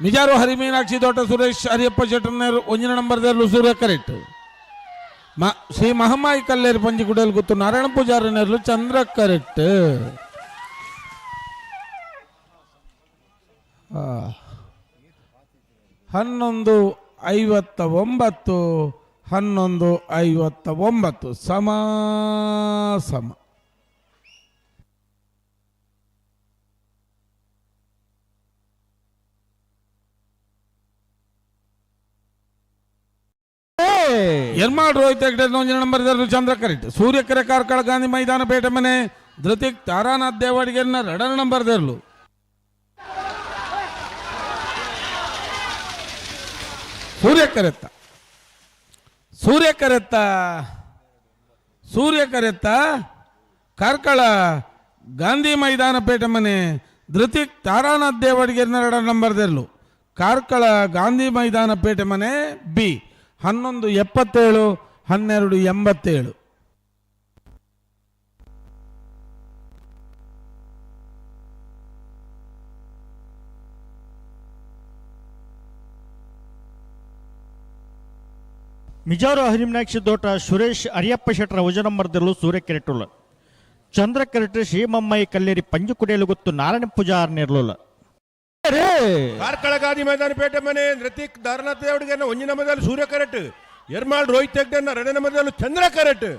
ಮಿಜಾರು ಹರಿಮೀನಾಕ್ಷಿ ತೋಟ ಸುರೇಶ್ ಹರಿಯಪ್ಪ ಶೆಟ್ಟರ್ನರ್ ಒಂಜಿನ ನಂಬರ್ ಸೂರ್ಯ ಕರೆಕ್ಟ್. ಶ್ರೀ ಮಹಮ್ಮಾಯಿ ಕಲ್ಲೇರಿ ಪಂಜಿಗುಡಲ್ ಗುತ್ತು ನಾರಾಯಣ ಪೂಜಾರಿ ನೆರಲು ಚಂದ್ರ ಕರೆಕ್ಟ್. 11:59 11:59 ಸಮ. ಎರ್ಮಾಡ್ ರೋಹಿತ್ ಹೆಗ್ಡೆ ಒಂಜಿನ ನಂಬರ್ ಚಂದ್ರ ಕರೆಕ್ಟ್. ಸೂರ್ಯಕೆರೆ ಕಾರ್ಕಳ ಗಾಂಧಿ ಮೈದಾನ ಪೇಟೆ ಮನೆ ಧೃತಿಕ್ ತಾರಾನಾಥ್ ದೇವಾಡಿಗೆರ್ನ 2ನೇ ನಂಬರ್ ದೇರ್ಲು. ಸೂರ್ಯಕರೆತ್ತ ಕಾರ್ಕಳ ಗಾಂಧಿ ಮೈದಾನ ಪೇಟೆ ಮನೆ ಧೃತಿಕ್ ತಾರಾನಾಥ್ ದೇವಾಡಿಗೆರ್ನ 2ನೇ ನಂಬರ್ ದೇರ್ಲು. ಕಾರ್ಕಳ ಗಾಂಧಿ ಮೈದಾನ ಪೇಟೆ ಮನೆ ಬಿ 11:77 12:87. ಮಿಜಾರು ಹರಿಮೀನಾಕ್ಷಿ ತೋಟ ಸುರೇಶ್ ಹರಿಯಪ್ಪ ಶೆಟ್ಟರ ವಜ ನಂಬರ್ದಲ್ಲೂ ಸೂರ್ಯ ಕೆರೆಟುಲ್ಲ ಚಂದ್ರ ಕೆರೆಟ್ ಶ್ರೀಮಮ್ಮಾಯಿ ಕಲ್ಲೇರಿ ಪಂಜು ಕುಡಿಯಲು ಗೊತ್ತು ನಾರಾಯಣ ಪೂಜಾರ್ ನಿರ್ಲುಲ್ಲ. ಕಾರ್ಕಳ ಗಾಂಧಿ ಮೈದಾನ ಪೇಟೆ ಮನೆ ಋತಿಕ್ ದಾರನಾಥ್ ದೇವಡಿಗೆ ಒಂಜಿ ನಂಬರ್ದಲ್ಲಿ ಸೂರ್ಯ ಕರೆಟ್. ಎರ್ಮಾಳ್ ರೋಹಿತ್ ಹೆಗ್ಡೆ 2ನೇ ನಂಬರ್ದಲ್ಲೂ ಚಂದ್ರ ಕರೆಟ್.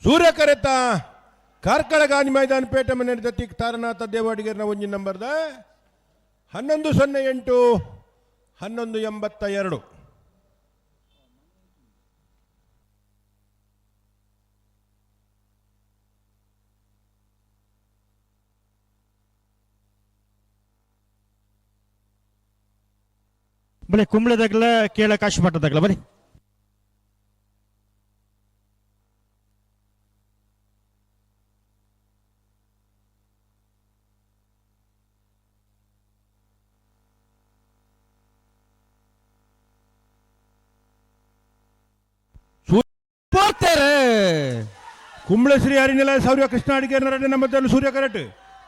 ಸೂರ್ಯ ಕರೆತ ಕಾರ್ಕಳ ಗಾಂಧಿ ಮೈದಾನ ಪೇಟೆ ಮನೆ ಋತಿಕ್ ತಾರನಾಥ ದೇವಾಡಿಗೆ ಒಂಜಿ ನಂಬರ್ದ 11:08 11:82. ಬಲೆ ಕುಂಬಳದಾಗಲ ಕೇಳ ಕಾಶಿ ಪಟ್ಟದಾಗಲ ಬರೀ ಕುಂಬಳ ಶ್ರೀ ಹರಿನೆಲ ಸೌರ್ಯ ಕೃಷ್ಣ ಅಡಿಗೆ 2ನೇ ನಂಬರ್ದಲ್ಲೂ ಸೂರ್ಯ ಕರೆಟ್.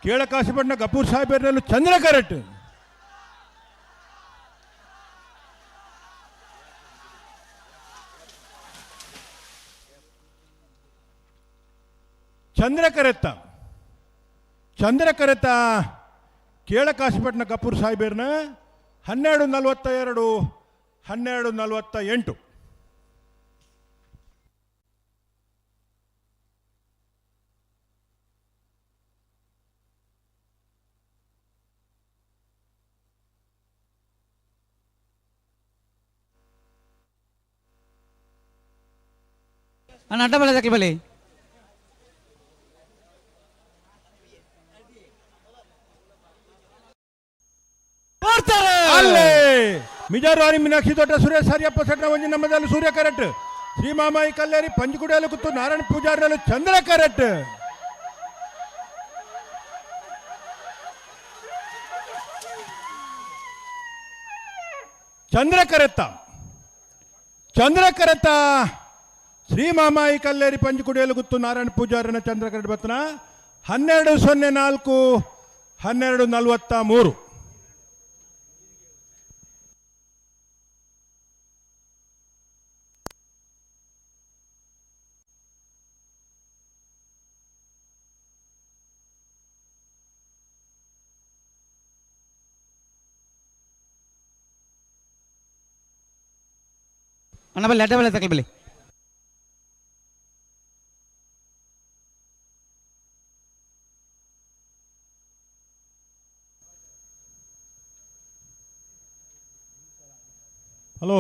ಕೇಳ ಕಾಶಿಪಟ್ಟಣ ಗಪೂರ್ ಸಾಹೇಬರಲ್ಲೂ ಚಂದ್ರ ಕರೆಟ್. ಚಂದ್ರ ಕರೆತ ಕೇಳ ಕಾಶಿಪಟ್ಟಣ ಗಪೂರ್ ಸಾಹೇಬರ್ನ 12:42 12:48. ಅಡ್ಡ ಬಲೆ ದಕ್ಕಿ ಬಲೆ ಮಿಜಾರು ಹರಿಮೀನಾಕ್ಷಿ ತೋಟ ಸುರೇಶ್ ಹರಿಯಪ್ಪ ಶೆಟ್ಟರ ಒಂಜಿ ನಂಬರ್ದಲ್ಲಿ ಸೂರ್ಯ ಕರೆಟ್. ಶ್ರೀ ಮಹಮ್ಮಾಯಿ ಕಲ್ಲೇರಿ ಪಂಜಿಗುಡಿಯಲು ಕುತ್ತು ನಾರಾಯಣ ಪೂಜಾರಿಯಲ್ಲೂ ಚಂದ್ರ ಕರೆಟ್. ಚಂದ್ರ ಕರೆತ ಶ್ರೀ ಮಹಮ್ಮಾಯಿ ಕಲ್ಲೇರಿ ಪಂಜಿಗುಡಿಯಲು ಕುತ್ತು ನಾರಾಯಣ ಪೂಜಾರಿನ ಚಂದ್ರ ಕರೆಟ್ ಬತ್ತನ 12:04 12:43. ಅಣ್ಣ ಬಲ್ಲಿ ಅಡ್ಡ ಬಲೆ ತಗೊಳ್ಳಿ ಬಲ್ಲಿ ಹಲೋ